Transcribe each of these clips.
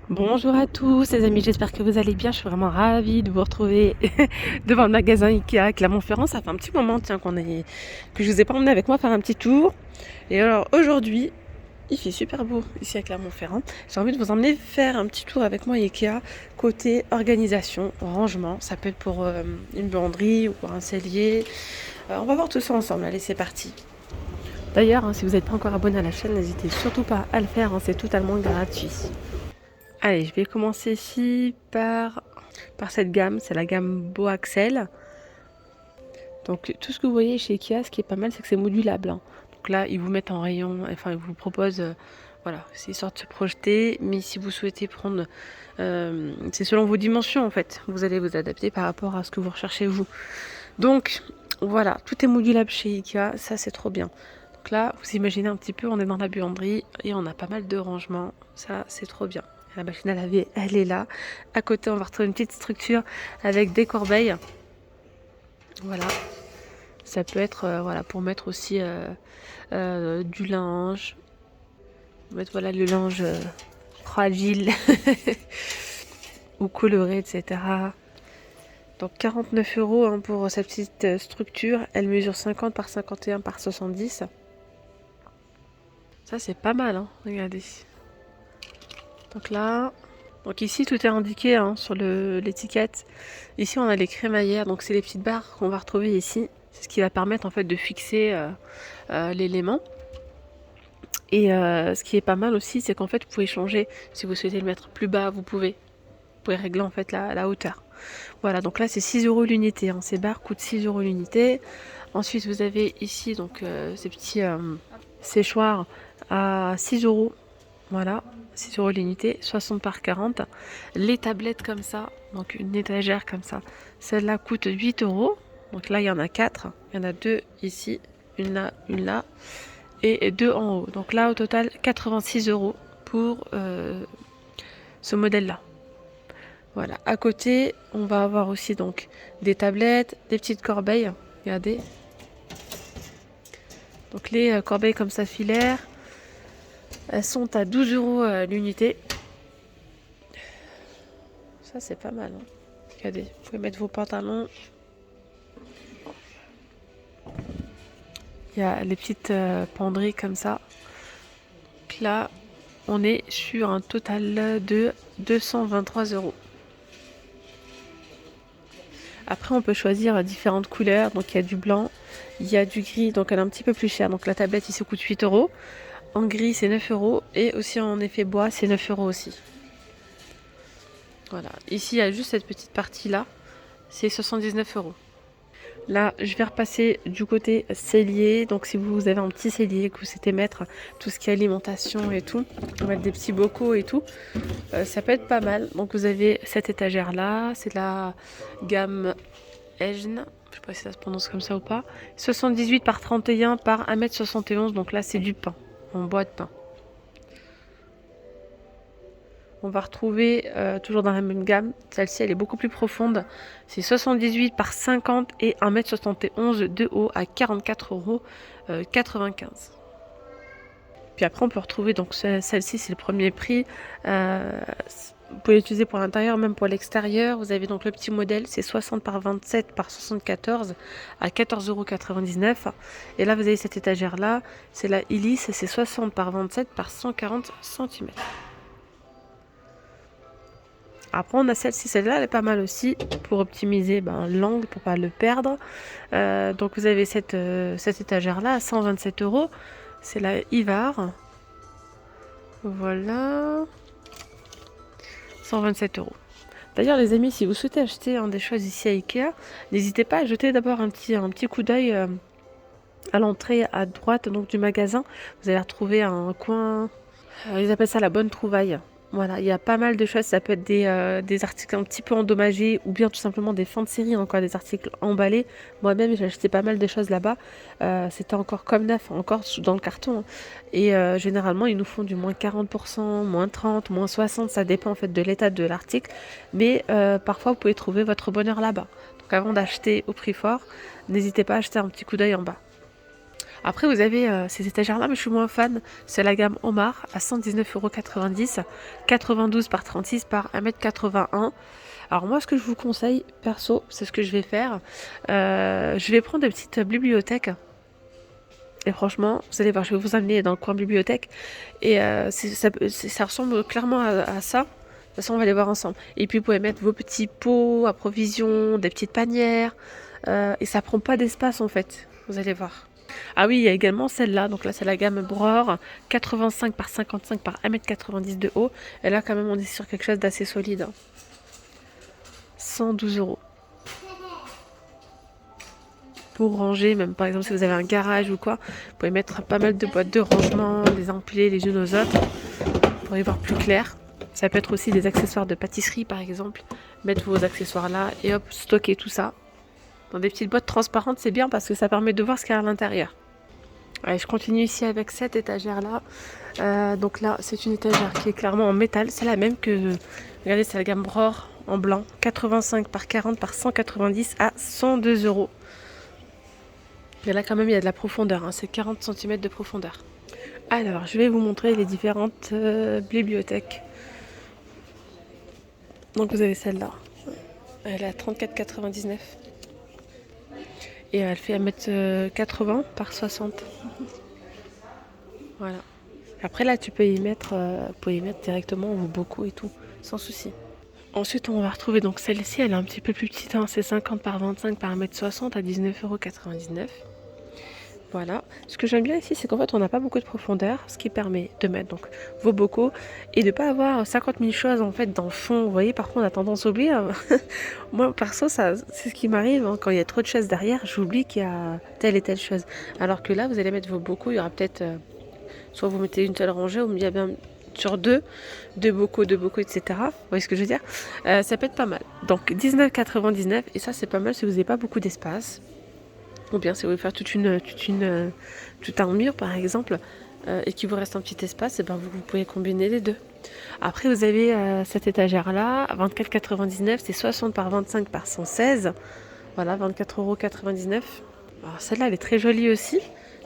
Bonjour à tous les amis, j'espère que vous allez bien. Je suis vraiment ravie de vous retrouver devant le magasin Ikea à Clermont-Ferrand. Ça fait un petit moment tiens, que je vous ai pas emmené avec moi faire un petit tour. Et alors aujourd'hui, il fait super beau ici à Clermont-Ferrand. J'ai envie de vous emmener faire un petit tour avec moi Ikea côté organisation, rangement. Ça peut être pour une buanderie ou pour un cellier. On va voir tout ça ensemble. Allez, c'est parti. D'ailleurs, si vous n'êtes pas encore abonné à la chaîne, n'hésitez surtout pas à le faire. C'est totalement gratuit. Allez, je vais commencer ici par cette gamme, c'est la gamme Beau Axel. Donc tout ce que vous voyez chez Ikea, ce qui est pas mal, c'est que c'est modulable. Donc là, ils vous mettent en rayon, enfin ils vous proposent, voilà, c'est sorte de se projeter, mais si vous souhaitez prendre, c'est selon vos dimensions en fait, vous allez vous adapter par rapport à ce que vous recherchez vous. Donc voilà, tout est modulable chez Ikea, ça c'est trop bien. Donc là, vous imaginez un petit peu, on est dans la buanderie et on a pas mal de rangements, ça c'est trop bien. La machine à laver, elle est là. À côté, on va retrouver une petite structure avec des corbeilles. Voilà. Ça peut être voilà, pour mettre aussi du linge. Mettre voilà, le linge fragile ou coloré, etc. Donc 49 € pour cette petite structure. Elle mesure 50 par 51 par 70. Ça, c'est pas mal, hein. Regardez. Donc là, donc ici tout est indiqué sur l'étiquette. Ici on a les crémaillères, donc c'est les petites barres qu'on va retrouver ici. C'est ce qui va permettre en fait de fixer l'élément. Et ce qui est pas mal aussi, c'est qu'en fait vous pouvez changer. Si vous souhaitez le mettre plus bas, vous pouvez. Vous pouvez régler en fait la hauteur. Voilà, donc là c'est 6 € l'unité. Ces barres coûtent 6 € l'unité. Ensuite vous avez ici donc ces petits séchoirs à 6 €. Voilà, 6 € l'unité, 60 par 40. Les tablettes comme ça, donc une étagère comme ça, celle-là coûte 8 €. Donc là, il y en a 4. Il y en a 2 ici, une là, et 2 en haut. Donc là, au total, 86 € pour ce modèle-là. Voilà, à côté, on va avoir aussi donc des tablettes, des petites corbeilles. Regardez. Donc les corbeilles comme ça filaires, elles sont à 12 € l'unité. Ça, c'est pas mal. Regardez, vous pouvez mettre vos pantalons. Il y a les petites penderies comme ça. Donc là, on est sur un total de 223 €. Après, on peut choisir différentes couleurs. Donc il y a du blanc, il y a du gris, donc elle est un petit peu plus chère. Donc la tablette ici coûte 8 €. En gris, c'est 9 €. Et aussi en effet bois, c'est 9 € aussi. Voilà. Ici, il y a juste cette petite partie-là. C'est 79 €. Là, je vais repasser du côté cellier. Donc, si vous avez un petit cellier, que vous souhaitez mettre tout ce qui est alimentation et tout, mettre des petits bocaux et tout, ça peut être pas mal. Donc, vous avez cette étagère-là. C'est la gamme Ejn. Je sais pas si ça se prononce comme ça ou pas. 78 par 31 par 1,71 m. Donc là, c'est du pain, en bois de pain. On va retrouver toujours dans la même gamme. Celle-ci, elle est beaucoup plus profonde. C'est 78 par 50 et 1,71 m de haut à 44,95 €. Puis après, on peut retrouver donc celle-ci, c'est le premier prix. Vous pouvez l'utiliser pour l'intérieur, même pour l'extérieur. Vous avez donc le petit modèle, c'est 60 par 27 par 74 à 14,99 €. Et là, vous avez cette étagère-là, c'est la Illis, c'est 60 par 27 par 140 cm. Après, on a celle-ci, celle-là, elle est pas mal aussi pour optimiser l'angle, pour pas le perdre. Donc, vous avez cette étagère-là à 127 €. C'est la Ivar. Voilà. 127 €. D'ailleurs, les amis, si vous souhaitez acheter des choses ici à Ikea, n'hésitez pas à jeter d'abord un petit coup d'œil à l'entrée à droite donc, du magasin. Vous allez retrouver un coin, ils appellent ça la bonne trouvaille. Voilà, il y a pas mal de choses. Ça peut être des articles un petit peu endommagés ou bien tout simplement des fins de série, encore des articles emballés. Moi-même, j'ai acheté pas mal de choses là-bas. C'était encore comme neuf, encore dans le carton. Et généralement, ils nous font du moins 40%, moins 30, moins 60. Ça dépend en fait de l'état de l'article. Mais parfois, vous pouvez trouver votre bonheur là-bas. Donc avant d'acheter au prix fort, n'hésitez pas à acheter un petit coup d'œil en bas. Après, vous avez ces étagères-là, mais je suis moins fan. C'est la gamme Omar à 119,90 €, 92 par 36 par 1,81 m. Alors moi, ce que je vous conseille, perso, c'est ce que je vais faire. Je vais prendre des petites bibliothèques. Et franchement, vous allez voir, je vais vous amener dans le coin bibliothèque. Et ça ressemble clairement à ça. De toute façon, on va les voir ensemble. Et puis, vous pouvez mettre vos petits pots à provisions, des petites panières. Et ça prend pas d'espace, en fait. Vous allez voir. Ah oui, il y a également celle-là. Donc là, c'est la gamme Breur, 85 par 55 par 1,90 m de haut. Et là, quand même, on est sur quelque chose d'assez solide. 112 €. Pour ranger, même par exemple si vous avez un garage ou quoi, vous pouvez mettre pas mal de boîtes de rangement, les empiler les unes aux autres pour y voir plus clair. Ça peut être aussi des accessoires de pâtisserie par exemple. Mettre vos accessoires là et hop, stocker tout ça. Dans des petites boîtes transparentes, c'est bien parce que ça permet de voir ce qu'il y a à l'intérieur. Allez, je continue ici avec cette étagère là. Donc là, c'est une étagère qui est clairement en métal. C'est la même que, regardez, c'est la gamme Breur en blanc. 85 par 40 par 190 à 102 €. Mais là quand même il y a de la profondeur, hein. C'est 40 cm de profondeur. Alors je vais vous montrer les différentes bibliothèques. Donc vous avez celle-là, elle est à 34,99 € et elle fait 1,80 m par 60. Voilà. Après là tu peux y mettre, directement vos bocaux et tout, sans souci. Ensuite on va retrouver donc celle-ci, elle est un petit peu plus petite, hein. C'est 50 par 25 par 1,60 m à 19,99 €. Voilà. Ce que j'aime bien ici, c'est qu'en fait, on n'a pas beaucoup de profondeur, ce qui permet de mettre donc vos bocaux et de ne pas avoir 50 000 choses en fait dans le fond. Vous voyez, parfois on a tendance à oublier. Moi, perso, ça, c'est ce qui m'arrive, hein. Quand il y a trop de choses derrière, j'oublie qu'il y a telle et telle chose. Alors que là, vous allez mettre vos bocaux, il y aura peut-être, soit vous mettez une seule rangée, ou il y a bien sur deux bocaux, etc. Vous voyez ce que je veux dire? Ça peut être pas mal. Donc 19,99 € et ça, c'est pas mal si vous n'avez pas beaucoup d'espace. Ou bien si vous voulez faire tout un mur par exemple et qu'il vous reste un petit espace, et ben vous pouvez combiner les deux. Après vous avez cette étagère là, 24,99 €, c'est 60 par 25 par 116. Voilà, 24,99 €. Alors celle-là elle est très jolie aussi.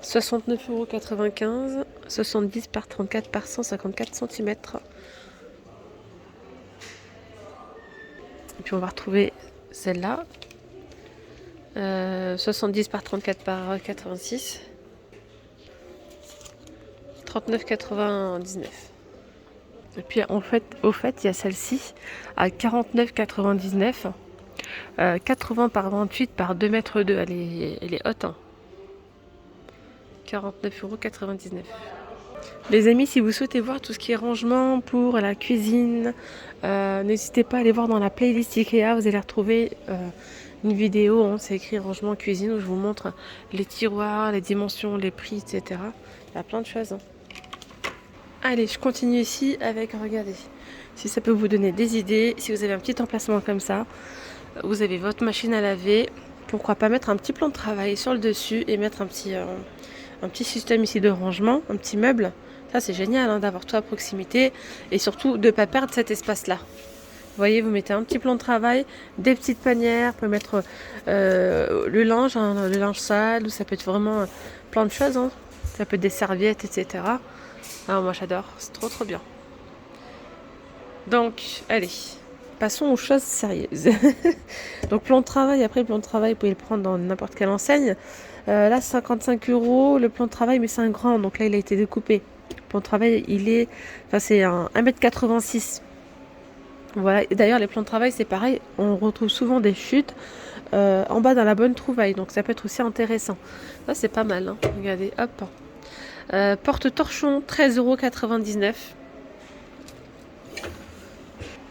69,95 €, 70 par 34 par 154 cm. Et puis on va retrouver celle-là. 70 par 34 par 86, 39,99 €. Et puis au fait, il y a celle-ci à 49,99 €, 80 par 28 par 2,2 m. Elle est haute, hein. 49,99 €. Les amis, si vous souhaitez voir tout ce qui est rangement pour la cuisine, n'hésitez pas à aller voir dans la playlist Ikea, vous allez retrouver une vidéo, hein, c'est écrit rangement cuisine, où je vous montre les tiroirs, les dimensions, les prix, etc. Il y a plein de choses, hein. Allez, je continue ici avec, regardez, si ça peut vous donner des idées, si vous avez un petit emplacement comme ça, vous avez votre machine à laver, pourquoi pas mettre un petit plan de travail sur le dessus et mettre un petit système ici de rangement, un petit meuble. Ça c'est génial, hein, d'avoir tout à proximité et surtout de ne pas perdre cet espace-là. Vous voyez, vous mettez un petit plan de travail, des petites panières, vous pouvez mettre le linge, hein, le linge sale, ou ça peut être vraiment plein de choses, hein. Ça peut être des serviettes, etc. Ah, moi j'adore, c'est trop bien. Donc, allez, passons aux choses sérieuses. Donc plan de travail, après le plan de travail, vous pouvez le prendre dans n'importe quelle enseigne. Là, 55 €, le plan de travail, mais c'est un grand, donc là il a été découpé. Le plan de travail, c'est un 1,86 m. Voilà. Et d'ailleurs les plans de travail c'est pareil, on retrouve souvent des chutes en bas dans la bonne trouvaille, donc ça peut être aussi intéressant. Ça c'est pas mal, hein. Regardez, hop. Porte-torchon, 13,99 €.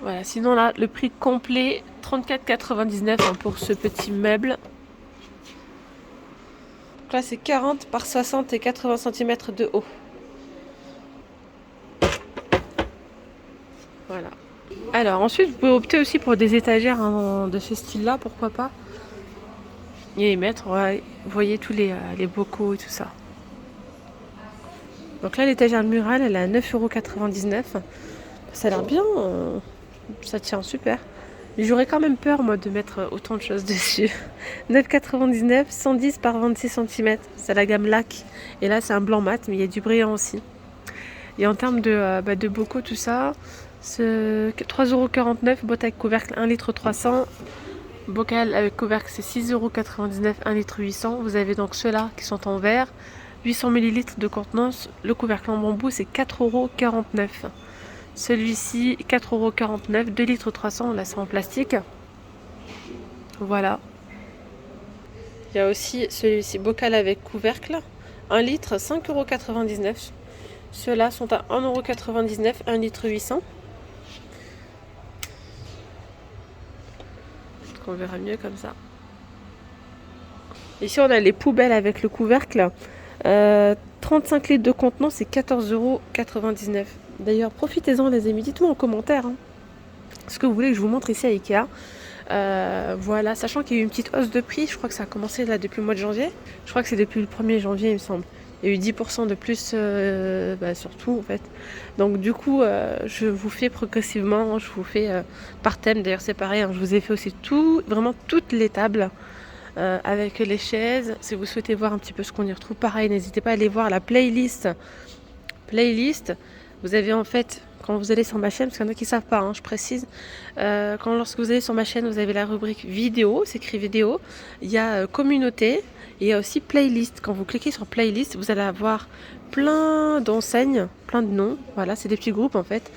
Voilà, sinon là le prix complet 34,99 € pour ce petit meuble. Donc là c'est 40 par 60 et 80 cm de haut. Voilà. Alors ensuite vous pouvez opter aussi pour des étagères, hein, de ce style là, pourquoi pas, et y mettre, ouais, vous voyez tous les bocaux et tout ça. Donc là l'étagère murale elle est à 9,99 €. Ça a l'air bien, ça tient super. Mais j'aurais quand même peur, moi, de mettre autant de choses dessus. 9,99, 110 par 26 cm. C'est la gamme lac. Et là, c'est un blanc mat, mais il y a du brillant aussi. Et en termes de bocaux, tout ça, c'est 3,49 €, boîte avec couvercle 1 litre 300. Bocal avec couvercle, c'est 6,99 €, 1 litre 800. Vous avez donc ceux-là qui sont en verre. 800 ml de contenance. Le couvercle en bambou, c'est 4,49 €. Celui-ci, 4,49 €, 2 litres 300, là c'est en plastique. Voilà. Il y a aussi celui-ci, bocal avec couvercle, 1 litre, 5,99 €. Ceux-là sont à 1,99 €, 1 litre 800. On verra mieux comme ça. Ici, on a les poubelles avec le couvercle. 35 litres de contenance, c'est 14,99 €. D'ailleurs, profitez-en les amis, dites-moi en commentaire ce que vous voulez que je vous montre ici à Ikea. Voilà, sachant qu'il y a eu une petite hausse de prix, je crois que ça a commencé là depuis le mois de janvier. Je crois que c'est depuis le 1er janvier, il me semble. Il y a eu 10% de plus sur tout en fait. Donc du coup, je vous fais progressivement, je vous fais par thème. D'ailleurs c'est pareil, je vous ai fait aussi vraiment toutes les tables avec les chaises. Si vous souhaitez voir un petit peu ce qu'on y retrouve, pareil, n'hésitez pas à aller voir la playlist. Vous avez en fait, quand vous allez sur ma chaîne, parce qu'il y en a qui ne savent pas, je précise, lorsque vous allez sur ma chaîne, vous avez la rubrique vidéo, c'est écrit vidéo, il y a communauté, et il y a aussi playlist. Quand vous cliquez sur playlist, vous allez avoir plein d'enseignes, plein de noms, voilà, c'est des petits groupes en fait,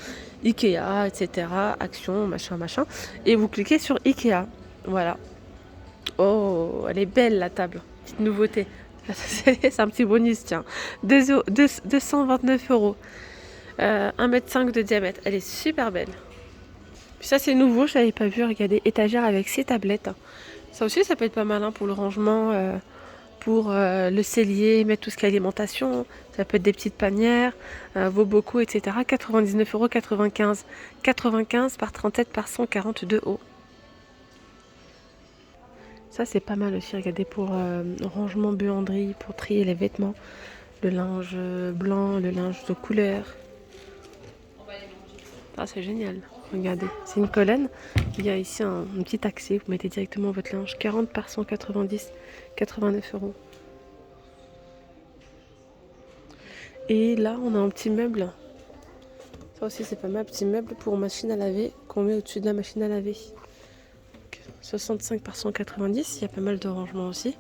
Ikea, etc., Action, machin, et vous cliquez sur Ikea, voilà. Oh, elle est belle la table, petite nouveauté. C'est un petit bonus, tiens. 229 €. 1,5 m de diamètre. Elle est super belle. Puis ça, c'est nouveau, je n'avais pas vu. Regardez, étagère avec 6 tablettes. Ça aussi, ça peut être pas mal pour le rangement, pour le cellier, mettre tout ce qui est alimentation. Ça peut être des petites panières, vos bocaux, etc. 99,95 €. 95 par 37 par 142 haut. Ça, c'est pas mal aussi, regardez, pour rangement buanderie, pour trier les vêtements, le linge blanc, le linge de couleur. Ah, c'est génial, regardez, c'est une colonne. Il y a ici un petit accès, vous mettez directement votre linge. 40 par 190, 89 €. Et là, on a un petit meuble. Ça aussi, c'est pas mal, petit meuble pour machine à laver qu'on met au-dessus de la machine à laver. 65 par 190, il y a pas mal de rangements aussi.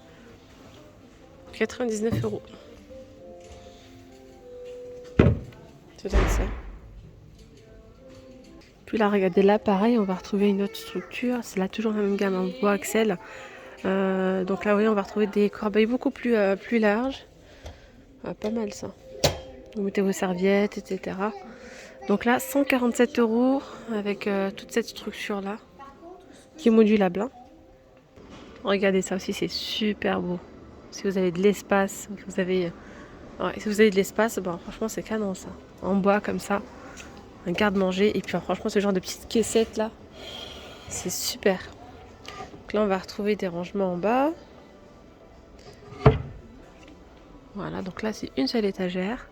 99 €. C'est ça. Puis là, regardez, là, pareil, on va retrouver une autre structure. C'est là toujours la même gamme en bois Axel. Donc là, oui, on va retrouver des corbeilles beaucoup plus larges. Pas mal ça. Vous mettez vos serviettes, etc. Donc là, 147 € avec toute cette structure-là, qui est modulable. Regardez, ça aussi, c'est super beau. Si vous avez de l'espace, si vous avez de l'espace, franchement, c'est canon ça. En bois comme ça, un garde-manger. Et puis franchement, ce genre de petites caissettes là, c'est super. Donc là, on va retrouver des rangements en bas. Voilà, donc là, c'est une seule étagère.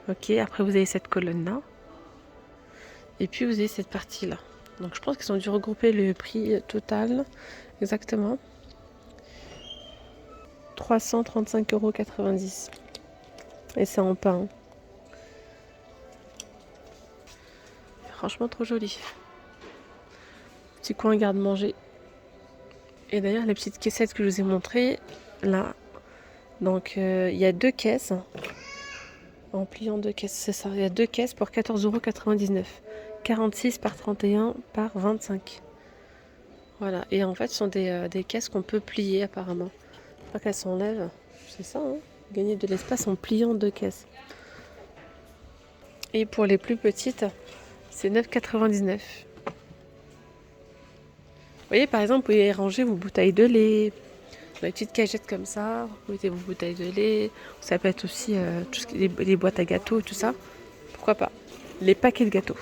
Ok, après, vous avez cette colonne là. Et puis, vous avez cette partie là. Donc, je pense qu'ils ont dû regrouper le prix total. Exactement. 335,90 €. Et c'est en pain. Franchement, trop joli. Petit coin garde-manger. Et d'ailleurs, les petites caissettes que je vous ai montrées, là, donc il y a 2 caisses. En pliant 2 caisses, c'est ça. Il y a 2 caisses pour 14,99 €. 46 par 31 par 25. Voilà. Et en fait, ce sont des caisses qu'on peut plier apparemment. Je crois qu'elles s'enlèvent. C'est ça, gagner de l'espace en pliant 2 caisses. Et pour les plus petites, c'est 9,99 €. Vous voyez, par exemple, vous pouvez ranger vos bouteilles de lait, des petites cagettes comme ça. Vous mettez vos bouteilles de lait. Ça peut être aussi les boîtes à gâteaux, tout ça. Pourquoi pas. Les paquets de gâteaux.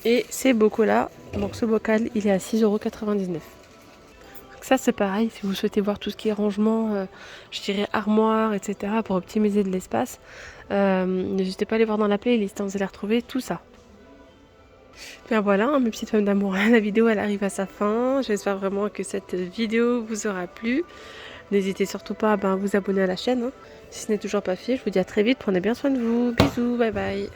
Et ces bocaux-là, donc ce bocal, il est à 6,99 €. Ça, c'est pareil, si vous souhaitez voir tout ce qui est rangement, je dirais armoire, etc., pour optimiser de l'espace, n'hésitez pas à aller voir dans la playlist, vous allez retrouver tout ça. Bien voilà, hein, mes petites femmes d'amour, la vidéo elle arrive à sa fin. J'espère vraiment que cette vidéo vous aura plu. N'hésitez surtout pas à vous abonner à la chaîne, hein, si ce n'est toujours pas fait. Je vous dis à très vite, prenez bien soin de vous. Bisous, bye bye.